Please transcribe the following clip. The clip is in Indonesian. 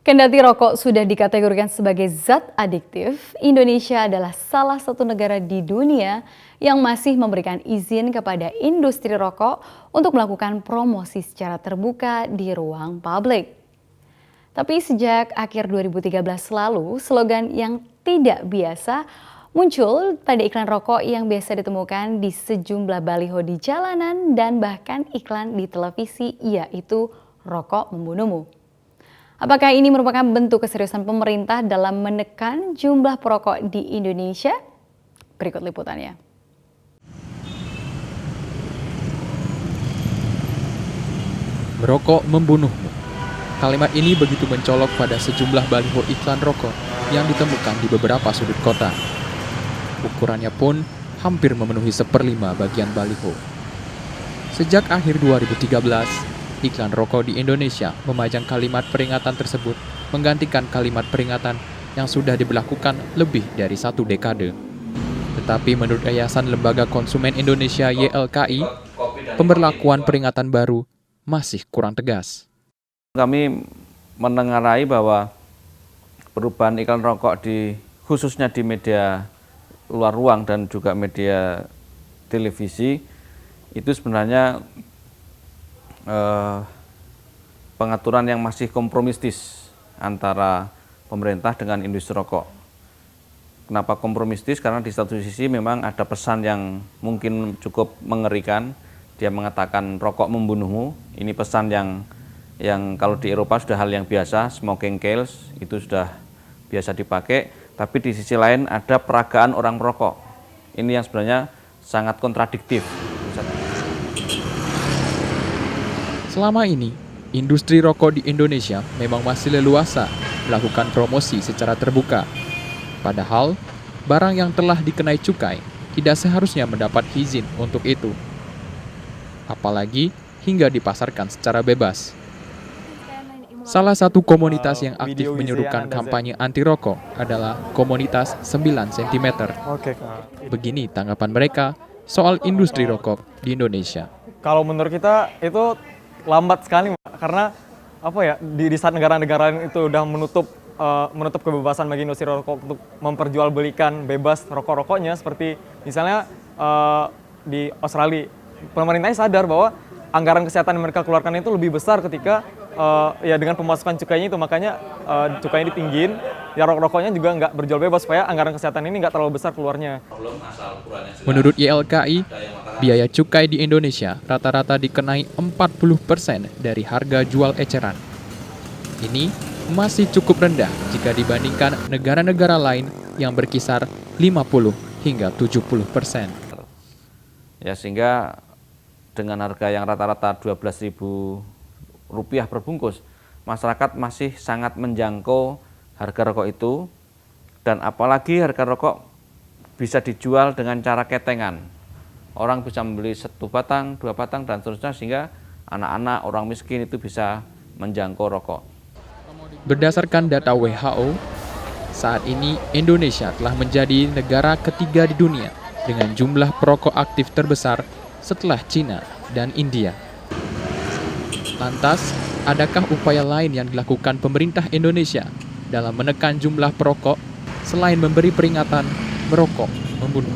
Kendati rokok sudah dikategorikan sebagai zat adiktif, Indonesia adalah salah satu negara di dunia yang masih memberikan izin kepada industri rokok untuk melakukan promosi secara terbuka di ruang publik. Tapi sejak akhir 2013 lalu, slogan yang tidak biasa muncul pada iklan rokok yang biasa ditemukan di sejumlah baliho di jalanan dan bahkan iklan di televisi, yaitu "Rokok Membunuhmu". Apakah ini merupakan bentuk keseriusan pemerintah dalam menekan jumlah perokok di Indonesia? Berikut liputannya. Merokok membunuhmu. Kalimat ini begitu mencolok pada sejumlah baliho iklan rokok yang ditemukan di beberapa sudut kota. Ukurannya pun hampir memenuhi 1/5 bagian baliho. Sejak akhir 2013, iklan rokok di Indonesia memajang kalimat peringatan tersebut menggantikan kalimat peringatan yang sudah diberlakukan lebih dari 1 dekade. Tetapi menurut Yayasan Lembaga Konsumen Indonesia YLKI, pemberlakuan peringatan baru masih kurang tegas. Kami menengarai bahwa perubahan iklan rokok khususnya di media luar ruang dan juga media televisi itu sebenarnya pengaturan yang masih kompromistis antara pemerintah dengan industri rokok. Kenapa kompromistis? Karena di satu sisi memang ada pesan yang mungkin cukup mengerikan. Dia mengatakan rokok membunuhmu. Ini pesan yang kalau di Eropa sudah hal yang biasa, smoking kills, itu sudah biasa dipakai. Tapi di sisi lain ada peragaan orang merokok. Ini yang sebenarnya sangat kontradiktif. Selama ini, industri rokok di Indonesia memang masih leluasa melakukan promosi secara terbuka. Padahal, barang yang telah dikenai cukai tidak seharusnya mendapat izin untuk itu. Apalagi hingga dipasarkan secara bebas. Salah satu komunitas yang aktif menyerukan kampanye anti rokok adalah komunitas 9 cm. Begini tanggapan mereka soal industri rokok di Indonesia. Kalau menurut kita itu lambat sekali, karena di saat negara-negara lain itu udah menutup kebebasan bagi industri rokok untuk memperjualbelikan bebas rokok-rokoknya, seperti misalnya di Australia, pemerintahnya sadar bahwa anggaran kesehatan yang mereka keluarkan itu lebih besar ketika dengan pemasukan cukainya itu, makanya cukainya ditinggiin, ya rokok-rokoknya juga nggak berjual bebas supaya anggaran kesehatan ini nggak terlalu besar keluarnya. Menurut YLKI, biaya cukai di Indonesia rata-rata dikenai 40% dari harga jual eceran. Ini masih cukup rendah jika dibandingkan negara-negara lain yang berkisar 50 hingga 70%. Ya, sehingga dengan harga yang rata-rata Rp12.000 per bungkus, masyarakat masih sangat menjangkau harga rokok itu, dan apalagi harga rokok bisa dijual dengan cara ketengan. Orang bisa membeli 1 batang, 2 batang, dan seterusnya, sehingga anak-anak, orang miskin itu bisa menjangkau rokok. Berdasarkan data WHO, saat ini Indonesia telah menjadi negara ketiga di dunia dengan jumlah perokok aktif terbesar setelah Cina dan India. Lantas, adakah upaya lain yang dilakukan pemerintah Indonesia dalam menekan jumlah perokok selain memberi peringatan merokok membunuh?